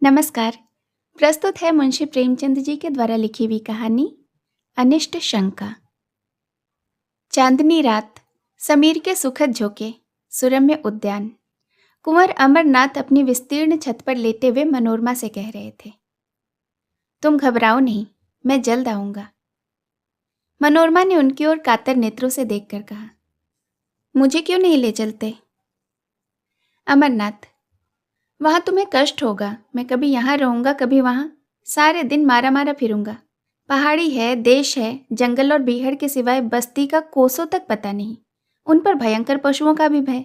नमस्कार। प्रस्तुत है मुंशी प्रेमचंद जी के द्वारा लिखी हुई कहानी अनिष्ट शंका। चांदनी रात, समीर के सुखद झोंके, सुरम्य उद्यान। कुंवर अमरनाथ अपनी विस्तीर्ण छत पर लेटे हुए मनोरमा से कह रहे थे, तुम घबराओ नहीं, मैं जल्द आऊंगा। मनोरमा ने उनकी ओर कातर नेत्रों से देखकर कहा, मुझे क्यों नहीं ले चलते? अमरनाथ, वहां तुम्हें कष्ट होगा। मैं कभी यहाँ रहूंगा, कभी वहां। सारे दिन मारा मारा फिरूंगा। पहाड़ी है, देश है, जंगल और बीहड़ के सिवाय बस्ती का कोसों तक पता नहीं। उन पर भयंकर पशुओं का भी भय।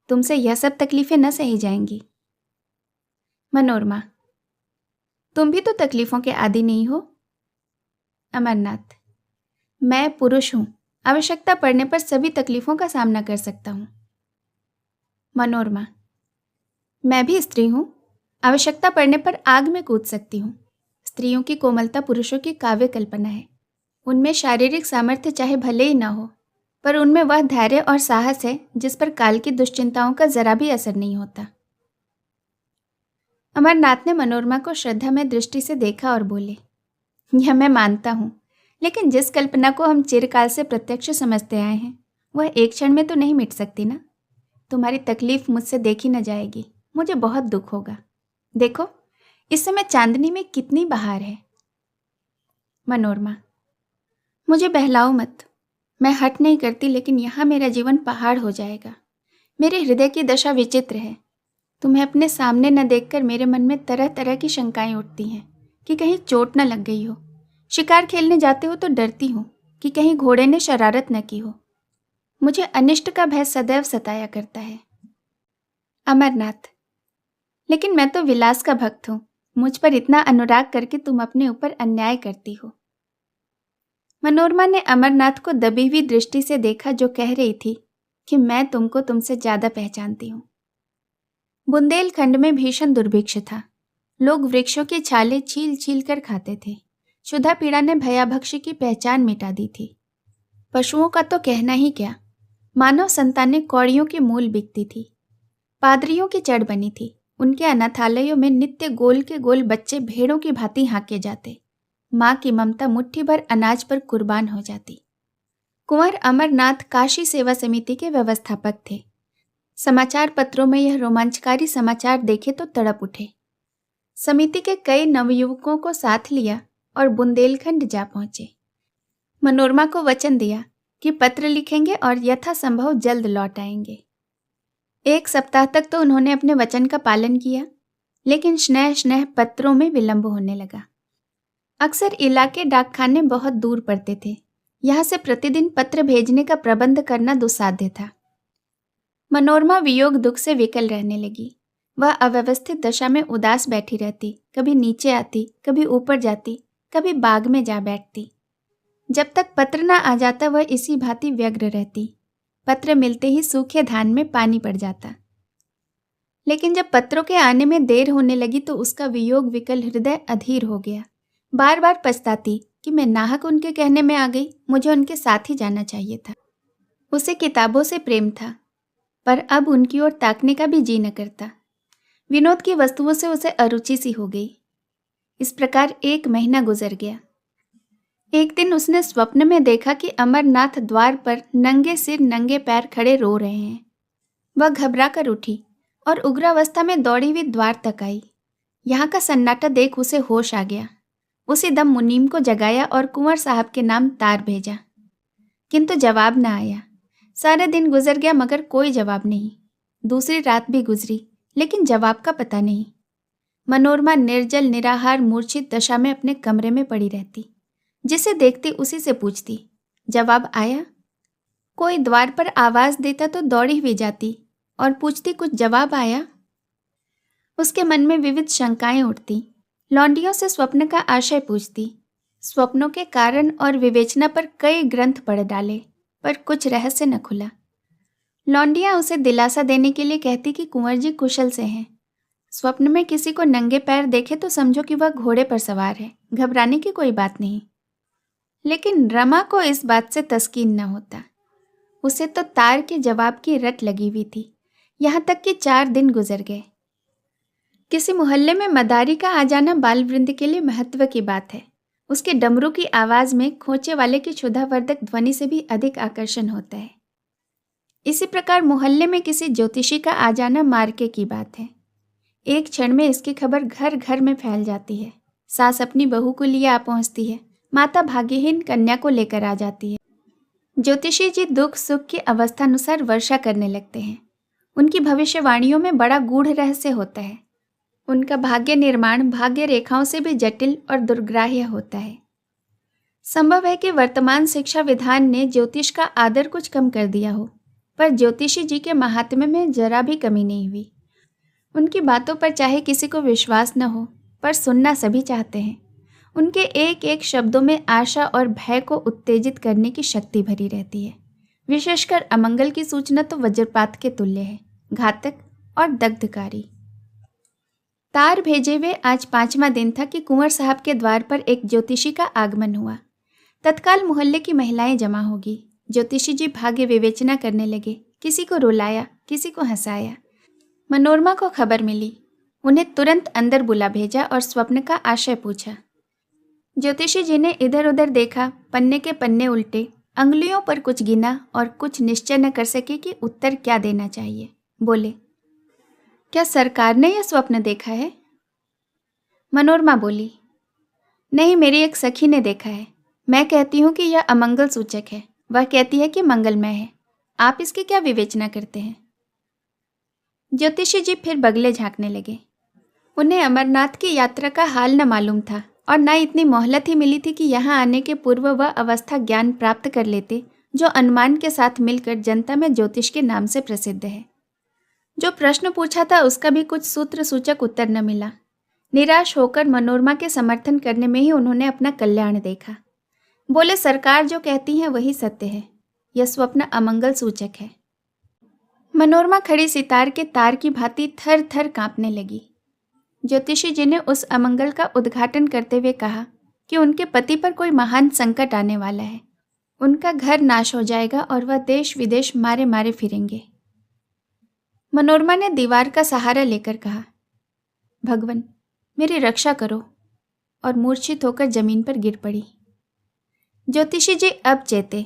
तुमसे यह सब तकलीफें न सही जाएंगी। मनोरमा, तुम भी तो तकलीफों के आदी नहीं हो। अमरनाथ, मैं पुरुष हूं, आवश्यकता पड़ने पर सभी तकलीफों का सामना कर सकता हूं। मनोरमा, मैं भी स्त्री हूं, आवश्यकता पड़ने पर आग में कूद सकती हूं। स्त्रियों की कोमलता पुरुषों की काव्य कल्पना है। उनमें शारीरिक सामर्थ्य चाहे भले ही ना हो, पर उनमें वह धैर्य और साहस है जिस पर काल की दुश्चिंताओं का जरा भी असर नहीं होता। अमरनाथ ने मनोरमा को श्रद्धा में दृष्टि से देखा और बोले, यह मैं मानता हूं, लेकिन जिस कल्पना को हम चिरकाल से प्रत्यक्ष समझते आए हैं, वह एक क्षण में तो नहीं मिट सकती ना। तुम्हारी तकलीफ मुझसे देखी न जाएगी, मुझे बहुत दुख होगा। देखो, इस समय चांदनी में कितनी बहार है। मनोरमा, मुझे बहलाओ मत। मैं हट नहीं करती, लेकिन यहाँ मेरा जीवन पहाड़ हो जाएगा। मेरे हृदय की दशा विचित्र है। तुम्हें अपने सामने न देखकर मेरे मन में तरह तरह की शंकाएं उठती हैं कि कहीं चोट न लग गई हो। शिकार खेलने जाते हो तो डरती हूँ कि कहीं घोड़े ने शरारत न की हो। मुझे अनिष्ट का भय सदैव सताया करता है। अमरनाथ, लेकिन मैं तो विलास का भक्त हूं। मुझ पर इतना अनुराग करके तुम अपने ऊपर अन्याय करती हो। मनोरमा ने अमरनाथ को दबी हुई दृष्टि से देखा, जो कह रही थी कि मैं तुमको तुमसे ज्यादा पहचानती हूं। बुंदेलखंड में भीषण दुर्भिक्ष था। लोग वृक्षों की छालें छील छील कर खाते थे। क्षुधा पीड़ा ने भयाभक्ष्य की पहचान मिटा दी थी। पशुओं का तो कहना ही क्या, मानव संतानें कौड़ियों की मूल बिकती थी। पादरियों की चढ़ बनी थी। उनके अनाथालयों में नित्य गोल के गोल बच्चे भेड़ों की भांति हाँके जाते। माँ की ममता मुट्ठी भर अनाज पर कुर्बान हो जाती। कुंवर अमरनाथ काशी सेवा समिति के व्यवस्थापक थे। समाचार पत्रों में यह रोमांचकारी समाचार देखे तो तड़प उठे। समिति के कई नवयुवकों को साथ लिया और बुंदेलखंड जा पहुंचे। मनोरमा को वचन दिया कि पत्र लिखेंगे और यथासंभव जल्द लौट आएंगे। 1 सप्ताह तक तो उन्होंने अपने वचन का पालन किया, लेकिन स्नेह स्नेह पत्रों में विलंब होने लगा। अक्सर इलाके डाकखाने बहुत दूर पड़ते थे। यहाँ से प्रतिदिन पत्र भेजने का प्रबंध करना दुस्साध्य था। मनोरमा वियोग दुख से विकल रहने लगी। वह अव्यवस्थित दशा में उदास बैठी रहती, कभी नीचे आती, कभी ऊपर जाती, कभी बाग में जा बैठती। जब तक पत्र न आ जाता वह इसी भांति व्यग्र रहती। पत्र मिलते ही सूखे धान में पानी पड़ जाता। लेकिन जब पत्रों के आने में देर होने लगी तो उसका वियोग विकल हृदय अधीर हो गया। बार बार पछताती कि मैं नाहक उनके कहने में आ गई, मुझे उनके साथ ही जाना चाहिए था। उसे किताबों से प्रेम था, पर अब उनकी ओर ताकने का भी जी न करता। विनोद की वस्तुओं से उसे अरुचि सी हो गई। इस प्रकार 1 महीना गुजर गया। एक दिन उसने स्वप्न में देखा कि अमरनाथ द्वार पर नंगे सिर नंगे पैर खड़े रो रहे हैं। वह घबरा कर उठी और उग्रावस्था में दौड़ी हुई द्वार तक आई। यहाँ का सन्नाटा देख उसे होश आ गया। उसी दम मुनीम को जगाया और कुंवर साहब के नाम तार भेजा, किंतु जवाब न आया। सारा दिन गुजर गया मगर कोई जवाब नहीं। दूसरी रात भी गुजरी, लेकिन जवाब का पता नहीं। मनोरमा निर्जल निराहार मूर्छित दशा में अपने कमरे में पड़ी रहती। जिसे देखती उसी से पूछती, जवाब आया? कोई द्वार पर आवाज देता तो दौड़ी हुई जाती और पूछती, कुछ जवाब आया? उसके मन में विविध शंकाएं उठती। लौंडियों से स्वप्न का आशय पूछती। स्वप्नों के कारण और विवेचना पर कई ग्रंथ पढ़ डाले, पर कुछ रहस्य न खुला। लौंडियां उसे दिलासा देने के लिए कहती कि कुंवर जी कुशल से हैं। स्वप्न में किसी को नंगे पैर देखे तो समझो कि वह घोड़े पर सवार है, घबराने की कोई बात नहीं। लेकिन रमा को इस बात से तस्कीन न होता। उसे तो तार के जवाब की रट लगी हुई थी। यहाँ तक कि 4 दिन गुजर गए। किसी मोहल्ले में मदारी का आ जाना बाल वृंद के लिए महत्व की बात है। उसके डमरू की आवाज में खोचे वाले की क्षुधावर्धक ध्वनि से भी अधिक आकर्षण होता है। इसी प्रकार मोहल्ले में किसी ज्योतिषी का आ जाना मार्के की बात है। एक क्षण में इसकी खबर घर घर में फैल जाती है। सास अपनी बहू को लिए आ पहुंचती है, माता भाग्यहीन कन्या को लेकर आ जाती है। ज्योतिषी जी दुख सुख की अवस्थानुसार वर्षा करने लगते हैं। उनकी भविष्यवाणियों में बड़ा गूढ़ रहस्य होता है। उनका भाग्य निर्माण भाग्य रेखाओं से भी जटिल और दुर्ग्राह्य होता है। संभव है कि वर्तमान शिक्षा विधान ने ज्योतिष का आदर कुछ कम कर दिया हो, पर ज्योतिषी जी के महात्म्य में जरा भी कमी नहीं हुई। उनकी बातों पर चाहे किसी को विश्वास न हो, पर सुनना सभी चाहते हैं। उनके एक एक शब्दों में आशा और भय को उत्तेजित करने की शक्ति भरी रहती है। विशेषकर अमंगल की सूचना तो वज्रपात के तुल्य है, घातक और दग्धकारी। तार भेजे हुए आज 5वां दिन था कि कुंवर साहब के द्वार पर एक ज्योतिषी का आगमन हुआ। तत्काल मोहल्ले की महिलाएं जमा होगी। ज्योतिषी जी भाग्य विवेचना करने लगे। किसी को रुलाया, किसी को हंसाया। मनोरमा को खबर मिली। उन्हें तुरंत अंदर बुला भेजा और स्वप्न का आशय पूछा। ज्योतिषी जी ने इधर उधर देखा, पन्ने के पन्ने उल्टे, अंगुलियों पर कुछ गिना और कुछ निश्चय न कर सके कि उत्तर क्या देना चाहिए। बोले, क्या सरकार ने यह स्वप्न देखा है? मनोरमा बोली, नहीं, मेरी एक सखी ने देखा है। मैं कहती हूँ कि यह अमंगल सूचक है, वह कहती है कि मंगलमय है। आप इसकी क्या विवेचना करते हैं? ज्योतिषी जी फिर बगले झांकने लगे। उन्हें अमरनाथ की यात्रा का हाल न मालूम था और न इतनी मोहलत ही मिली थी कि यहाँ आने के पूर्व वह अवस्था ज्ञान प्राप्त कर लेते जो अनुमान के साथ मिलकर जनता में ज्योतिष के नाम से प्रसिद्ध है। जो प्रश्न पूछा था उसका भी कुछ सूत्र सूचक उत्तर न मिला। निराश होकर मनोरमा के समर्थन करने में ही उन्होंने अपना कल्याण देखा। बोले, सरकार जो कहती है वही सत्य है। यह स्वप्न अमंगल सूचक है। मनोरमा खड़ी सितार के तार की भांति थर थर कांपने लगी। ज्योतिषी जी ने उस अमंगल का उद्घाटन करते हुए कहा कि उनके पति पर कोई महान संकट आने वाला है। उनका घर नाश हो जाएगा और वह देश विदेश मारे मारे फिरेंगे। मनोरमा ने दीवार का सहारा लेकर कहा, भगवान मेरी रक्षा करो, और मूर्छित होकर जमीन पर गिर पड़ी। ज्योतिषी जी अब चेते,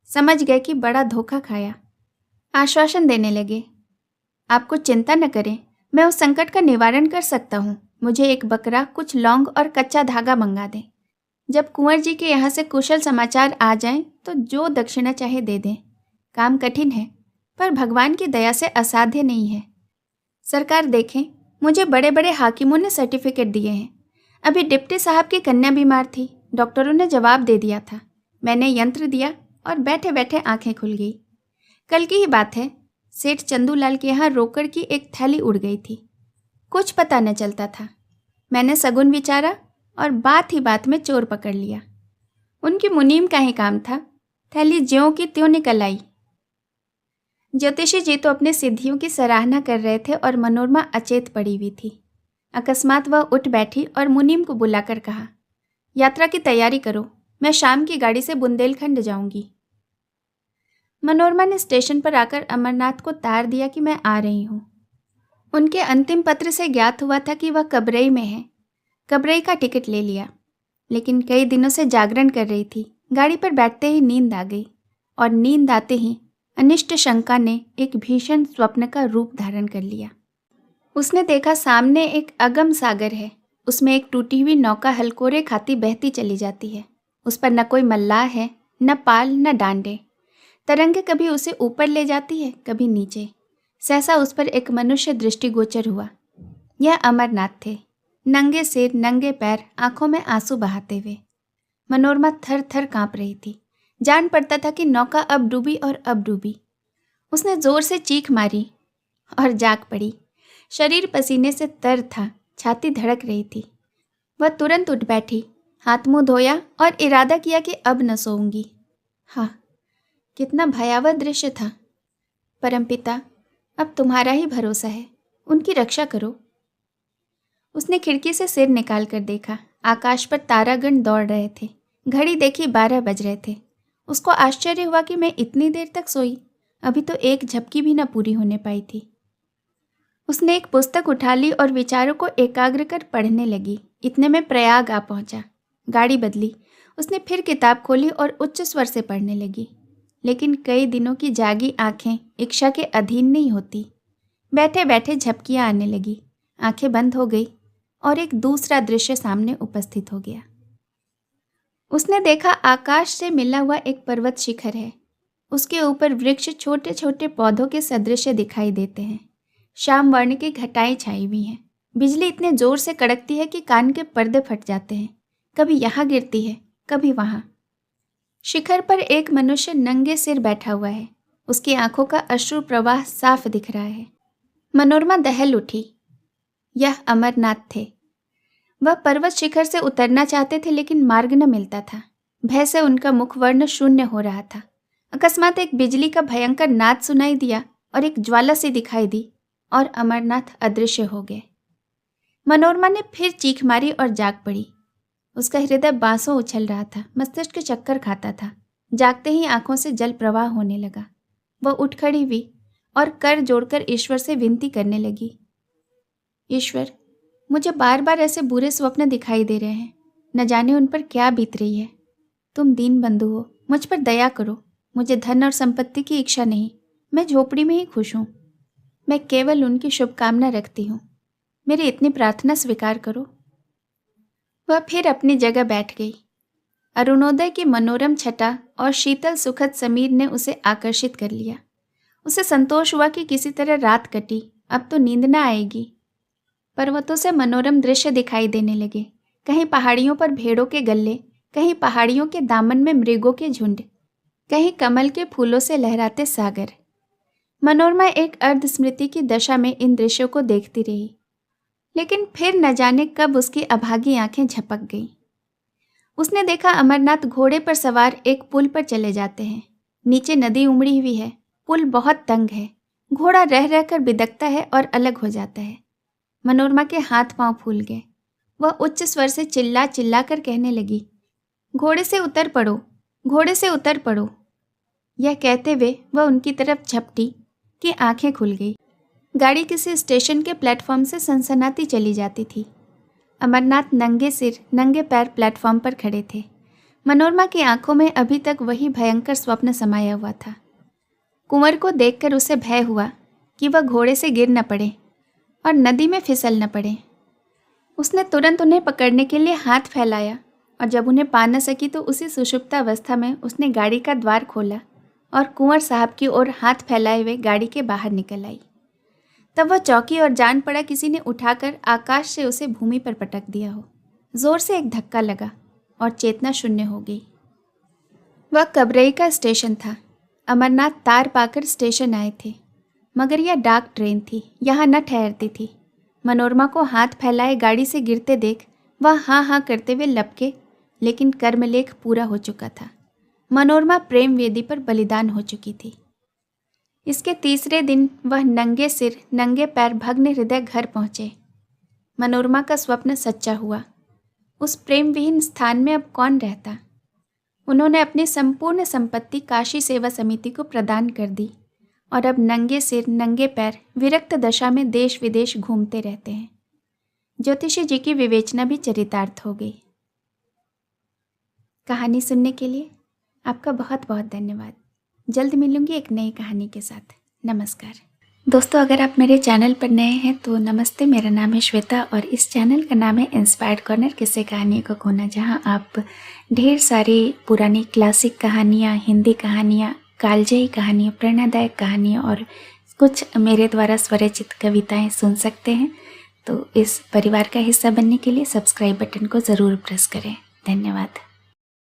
समझ गए कि बड़ा धोखा खाया। आश्वासन देने लगे, आप कुछ चिंता न करें, मैं उस संकट का निवारण कर सकता हूँ। मुझे एक बकरा, कुछ लौंग और कच्चा धागा मंगा दें। जब कुंवर जी के यहाँ से कुशल समाचार आ जाएं तो जो दक्षिणा चाहे दे दें। काम कठिन है, पर भगवान की दया से असाध्य नहीं है। सरकार देखें, मुझे बड़े बड़े हाकिमों ने सर्टिफिकेट दिए हैं। अभी डिप्टी साहब की कन्या बीमार थी, डॉक्टरों ने जवाब दे दिया था। मैंने यंत्र दिया और बैठे बैठे आंखें खुल गई। कल की ही बात है, सेठ चंदूलाल के यहाँ रोकड़ की एक थैली उड़ गई थी। कुछ पता न चलता था। मैंने सगुन विचारा और बात ही बात में चोर पकड़ लिया। उनकी मुनीम का ही काम था। थैली ज्यों की त्यों निकल आई। ज्योतिषी जी तो अपने सिद्धियों की सराहना कर रहे थे और मनोरमा अचेत पड़ी हुई थी। अकस्मात वह उठ बैठी और मुनीम को बुलाकर कहा, यात्रा की तैयारी करो, मैं शाम की गाड़ी से बुंदेलखंड जाऊंगी। मनोरमा ने स्टेशन पर आकर अमरनाथ को तार दिया कि मैं आ रही हूँ। उनके अंतिम पत्र से ज्ञात हुआ था कि वह कबरई में है। कबरई का टिकट ले लिया, लेकिन कई दिनों से जागरण कर रही थी। गाड़ी पर बैठते ही नींद आ गई और नींद आते ही अनिष्ट शंका ने एक भीषण स्वप्न का रूप धारण कर लिया। उसने देखा सामने एक अगम सागर है। उसमें एक टूटी हुई नौका हलकोरे खाती बहती चली जाती है। उस पर न कोई मल्लाह है, न पाल न डांडे। तरंग कभी उसे ऊपर ले जाती है, कभी नीचे। सहसा उस पर एक मनुष्य दृष्टिगोचर हुआ। यह अमरनाथ थे, नंगे सिर, नंगे पैर, आंखों में आंसू बहाते हुए। मनोरमा थर थर कांप रही थी। जान पड़ता था कि नौका अब डूबी और अब डूबी। उसने जोर से चीख मारी और जाग पड़ी। शरीर पसीने से तर था, छाती धड़क रही थी। वह तुरंत उठ बैठी, हाथ मुंह धोया और इरादा किया कि अब न सोऊंगी। हाँ, कितना भयावह दृश्य था। परमपिता, अब तुम्हारा ही भरोसा है, उनकी रक्षा करो। उसने खिड़की से सिर निकाल कर देखा। आकाश पर तारागण दौड़ रहे थे। घड़ी देखी 12 बज रहे थे। उसको आश्चर्य हुआ कि मैं इतनी देर तक सोई। अभी तो एक झपकी भी न पूरी होने पाई थी। उसने एक पुस्तक उठा ली और विचारों को एकाग्र कर पढ़ने लगी। इतने में प्रयाग आ पहुंचा। गाड़ी बदली। उसने फिर किताब खोली और उच्च स्वर से पढ़ने लगी। लेकिन कई दिनों की जागी आंखें इच्छा के अधीन नहीं होती। बैठे बैठे झपकियां आने लगी। आंखें बंद हो गई और एक दूसरा दृश्य सामने उपस्थित हो गया। उसने देखा आकाश से मिला हुआ एक पर्वत शिखर है। उसके ऊपर वृक्ष छोटे छोटे पौधों के सदृश दिखाई देते हैं। शाम वर्ण की घटाएं छाई हुई हैं। बिजली इतने जोर से कड़कती है कि कान के पर्दे फट जाते हैं। कभी यहाँ गिरती है, कभी वहाँ। शिखर पर एक मनुष्य नंगे सिर बैठा हुआ है। उसकी आंखों का अश्रु प्रवाह साफ दिख रहा है। मनोरमा दहल उठी। यह अमरनाथ थे। वह पर्वत शिखर से उतरना चाहते थे, लेकिन मार्ग न मिलता था। भय से उनका मुखवर्ण शून्य हो रहा था। अकस्मात एक बिजली का भयंकर नाद सुनाई दिया और एक ज्वाला सी दिखाई दी और अमरनाथ अदृश्य हो गए। मनोरमा ने फिर चीख मारी और जाग पड़ी। उसका हृदय बांसों उछल रहा था। मस्तिष्क चक्कर खाता था। जागते ही आंखों से जल प्रवाह होने लगा। वह उठ खड़ी हुई और कर जोड़कर ईश्वर से विनती करने लगी। ईश्वर, मुझे बार बार ऐसे बुरे स्वप्न दिखाई दे रहे हैं। न जाने उन पर क्या बीत रही है। तुम दीन बंधु हो, मुझ पर दया करो। मुझे धन और संपत्ति की इच्छा नहीं। मैं झोपड़ी में ही खुश हूँ। मैं केवल उनकी शुभकामना रखती हूँ। मेरी इतनी प्रार्थना स्वीकार करो। वह फिर अपनी जगह बैठ गई। अरुणोदय की मनोरम छटा और शीतल सुखद समीर ने उसे आकर्षित कर लिया। उसे संतोष हुआ कि किसी तरह रात कटी, अब तो नींद न आएगी। पर्वतों से मनोरम दृश्य दिखाई देने लगे। कहीं पहाड़ियों पर भेड़ों के गल्ले, कहीं पहाड़ियों के दामन में मृगों के झुंड, कहीं कमल के फूलों से लहराते सागर। मनोरमा एक अर्ध स्मृति की दशा में इन दृश्यों को देखती रही, लेकिन फिर न जाने कब उसकी अभागी आंखें झपक गईं। उसने देखा अमरनाथ घोड़े पर सवार एक पुल पर चले जाते हैं। नीचे नदी उमड़ी हुई है। पुल बहुत तंग है। घोड़ा रह रहकर बिदकता है और अलग हो जाता है। मनोरमा के हाथ पांव फूल गए। वह उच्च स्वर से चिल्ला चिल्ला कर कहने लगी, घोड़े से उतर पड़ो, घोड़े से उतर पड़ो। यह कहते हुए वह उनकी तरफ झपटी कि आंखें खुल गई। गाड़ी किसी स्टेशन के प्लेटफॉर्म से सनसनाती चली जाती थी। अमरनाथ नंगे सिर नंगे पैर प्लेटफॉर्म पर खड़े थे। मनोरमा की आंखों में अभी तक वही भयंकर स्वप्न समाया हुआ था। कुंवर को देखकर उसे भय हुआ कि वह घोड़े से गिर न पड़े और नदी में फिसल न पड़े। उसने तुरंत उन्हें पकड़ने के लिए हाथ फैलाया और जब उन्हें पा न सकी तो उसी सुषुप्त अवस्था में उसने गाड़ी का द्वार खोला और कुंवर साहब की ओर हाथ फैलाए हुए गाड़ी के बाहर निकल आई। तब वह चौकी और जान पड़ा किसी ने उठाकर आकाश से उसे भूमि पर पटक दिया हो। जोर से एक धक्का लगा और चेतना शून्य हो गई। वह कबरई का स्टेशन था। अमरनाथ तार पाकर स्टेशन आए थे, मगर यह डाक ट्रेन थी, यहाँ न ठहरती थी। मनोरमा को हाथ फैलाए गाड़ी से गिरते देख वह हाँ हाँ करते हुए लपके, लेकिन कर्मलेख पूरा हो चुका था। मनोरमा प्रेम वेदी पर बलिदान हो चुकी थी। इसके तीसरे दिन वह नंगे सिर नंगे पैर भग्न हृदय घर पहुँचे। मनोरमा का स्वप्न सच्चा हुआ। उस प्रेम विहीन स्थान में अब कौन रहता। उन्होंने अपनी संपूर्ण संपत्ति काशी सेवा समिति को प्रदान कर दी और अब नंगे सिर नंगे पैर विरक्त दशा में देश विदेश घूमते रहते हैं। ज्योतिषी जी की विवेचना भी चरितार्थ हो गई। कहानी सुनने के लिए आपका बहुत बहुत धन्यवाद। जल्द मिलूंगी एक नई कहानी के साथ। नमस्कार दोस्तों, अगर आप मेरे चैनल पर नए हैं तो नमस्ते। मेरा नाम है श्वेता और इस चैनल का नाम है इंस्पायर्ड कॉर्नर, किस्से कहानियों का कोना, जहां आप ढेर सारी पुरानी क्लासिक कहानियां, हिंदी कहानियां, कालजयी कहानियां, प्रेरणादायक कहानियां और कुछ मेरे द्वारा स्वरचित कविताएं सुन सकते हैं। तो इस परिवार का हिस्सा बनने के लिए सब्सक्राइब बटन को ज़रूर प्रेस करें। धन्यवाद।